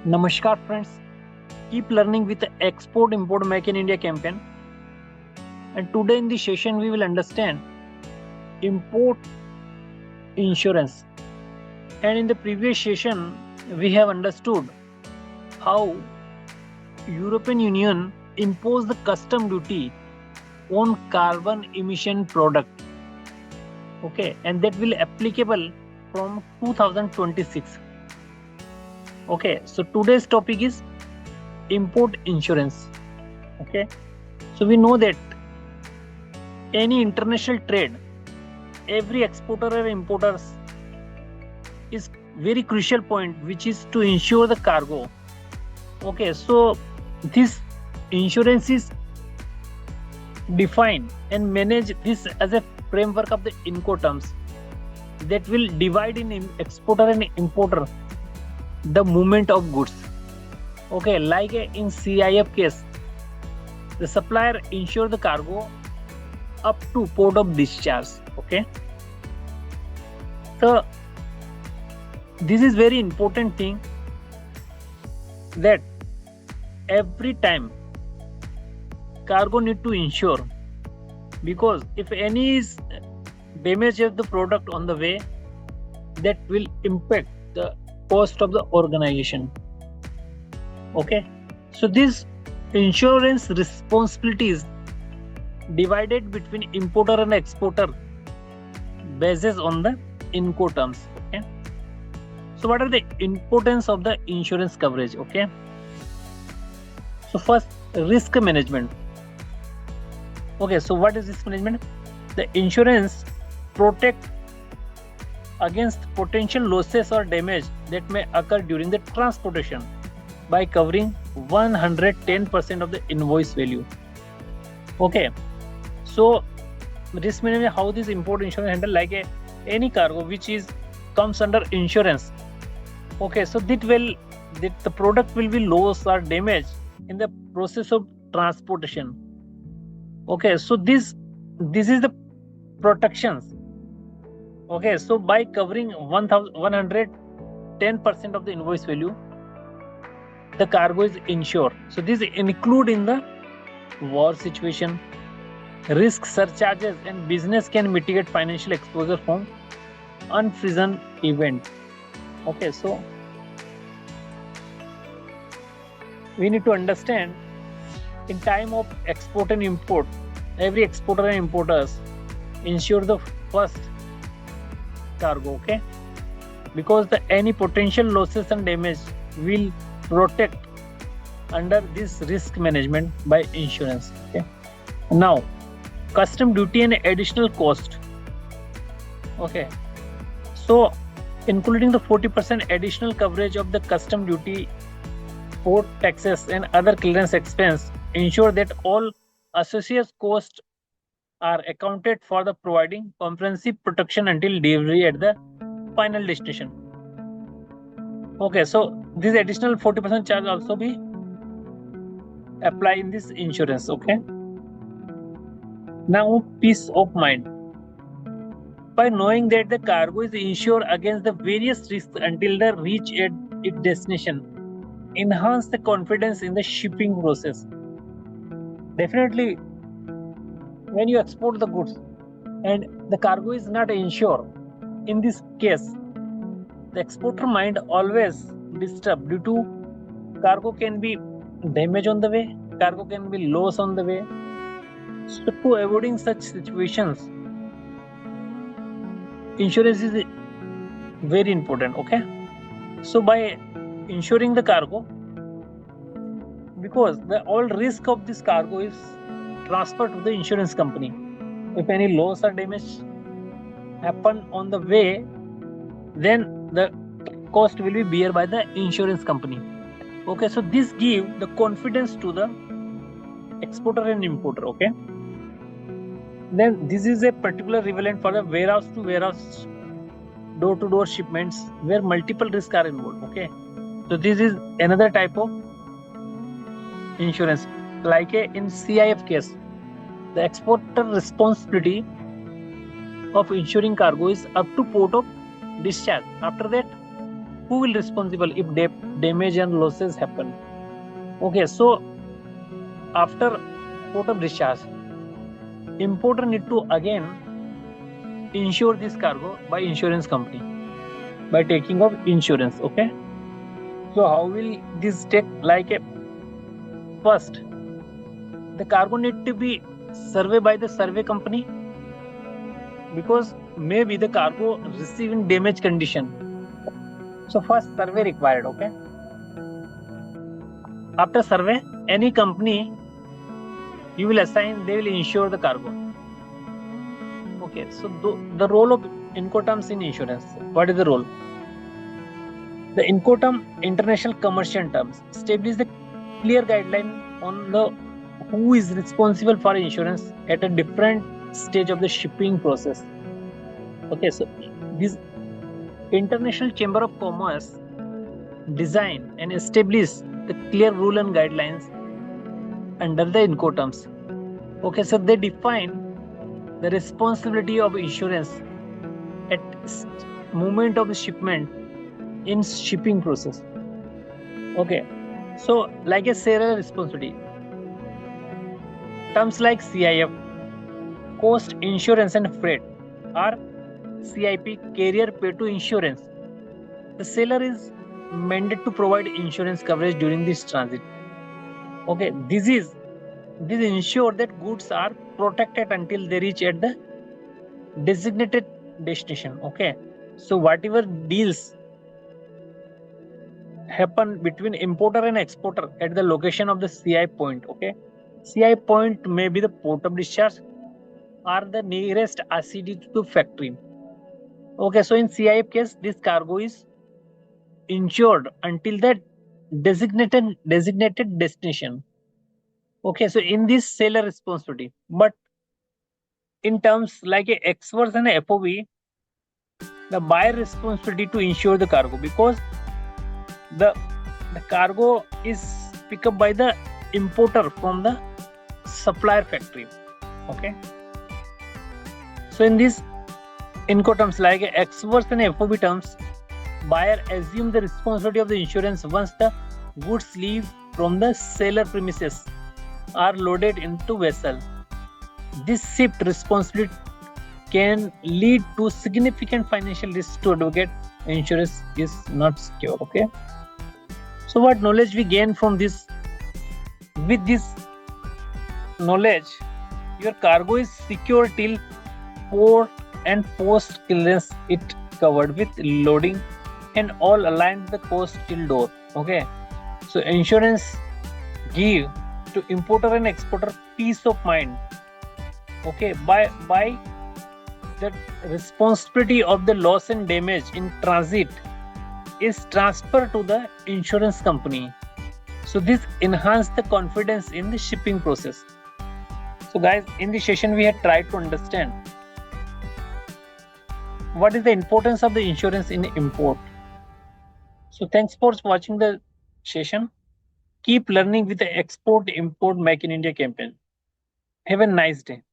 Namaskar friends, keep learning with the Export Import Make in India campaign. And today in this session we will understand import insurance. And in the previous session we have understood how European Union imposed the custom duty on carbon emission product. Okay, and that will applicable from 2026. Okay, so today's topic is import insurance. Okay, so we know that any international trade, every exporter or importers is very crucial point, which is to insure the cargo. Okay, so this insurance is defined and manage this as a framework of the Incoterms that will divide in exporter and importer the movement of goods. Okay, like in CIF case, the supplier insure the cargo up to port of discharge. Okay, so this is very important thing, that every time cargo need to insure, because if any is damage of the product on the way, that will impact the cost of the organization. Okay, so this insurance responsibilities divided between importer and exporter basis on the Incoterms. Okay, so what are the importance of the insurance coverage? Okay, so first, risk management. Okay, so what is risk management? The insurance protect against potential losses or damage that may occur during the transportation by covering 110% of the invoice value. Okay, so risk management, how this import insurance handle, like any cargo which is comes under insurance. Okay, so the product will be lost or damaged in the process of transportation. Okay, so this is the protections. Okay, so by covering 110% of the invoice value, the cargo is insured. So this include in the war situation, risk surcharges, and business can mitigate financial exposure from unforeseen event. Okay, so we need to understand, in time of export and import, every exporter and importers insure the first cargo. Okay, because any potential losses and damage will protect under this risk management by insurance. Okay, now custom duty and additional cost. Okay, so including the 40% additional coverage of the custom duty, port taxes, and other clearance expense, ensure that all associated costs are accounted for, the providing comprehensive protection until delivery at the final destination. Okay, so this additional 40% charge also be apply in this insurance. Okay, now peace of mind. By knowing that the cargo is insured against the various risks until the reach at its destination, enhance the confidence in the shipping process. Definitely, when you export the goods and the cargo is not insured, in this case, the exporter mind always disturbed due to cargo can be damaged on the way, cargo can be lost on the way. So to avoiding such situations, insurance is very important. Okay, so by insuring the cargo, because the all risk of this cargo is transferred to the insurance company. If any loss or damage happen on the way, then the cost will be bear by the insurance company. Okay, so this give the confidence to the exporter and importer. Okay, then this is a particular relevant for the warehouse to warehouse, door to door shipments where multiple risks are involved. Okay, so this is another type of insurance. Like in CIF case, the exporter responsibility of insuring cargo is up to port of discharge. After that, who will responsible if damage and losses happen? Okay, so after port of discharge, importer need to again insure this cargo by insurance company by taking of insurance. Okay, so how will this take? Like a first, the cargo need to be surveyed by the survey company, because maybe the cargo received in damaged condition. So first survey required. Okay, after survey, any company you will assign, they will insure the cargo. Okay, so the role of Incoterms in insurance. What is the role? The Incoterm international commercial terms establish the clear guideline on the who is responsible for insurance at a different stage of the shipping process. Okay, so this International Chamber of Commerce design and establish the clear rule and guidelines under the Incoterms. Okay, so they define the responsibility of insurance at moment of the shipment in shipping process. Okay, so like a sailor responsibility, terms like CIF, cost insurance and freight, or CIP, carrier pay to insurance. The sailor is mandated to provide insurance coverage during this transit. Okay, this ensure that goods are protected until they reach at the designated destination. Okay, so whatever deals happen between importer and exporter at the location of the CI point. Okay, CI point may be the port of discharge or the nearest RCD to factory. Okay, so in CIF case, this cargo is insured until the designated destination. Okay, so in this seller responsibility, but in terms like a ex-works and a FOB, the buyer responsibility to insure the cargo, because the cargo is picked up by the importer from the supplier factory. Okay, so in this Incoterms like ex-works and FOB terms, buyer assume the responsibility of the insurance once the goods leave from the seller premises are loaded into vessel. This shift responsibility can lead to significant financial risk to advocate insurance is not secure. Okay, so what knowledge we gain from this? With this knowledge, your cargo is secure till port and post clearance it covered with loading and all aligned the coast till door. Okay, so insurance give to importer and exporter peace of mind. Okay, by the responsibility of the loss and damage in transit is transferred to the insurance company. So this enhances the confidence in the shipping process. So guys, in this session we have tried to understand what is the importance of the insurance in import. So thanks for watching the session. Keep learning with the Export Import Make in India campaign. Have a nice day.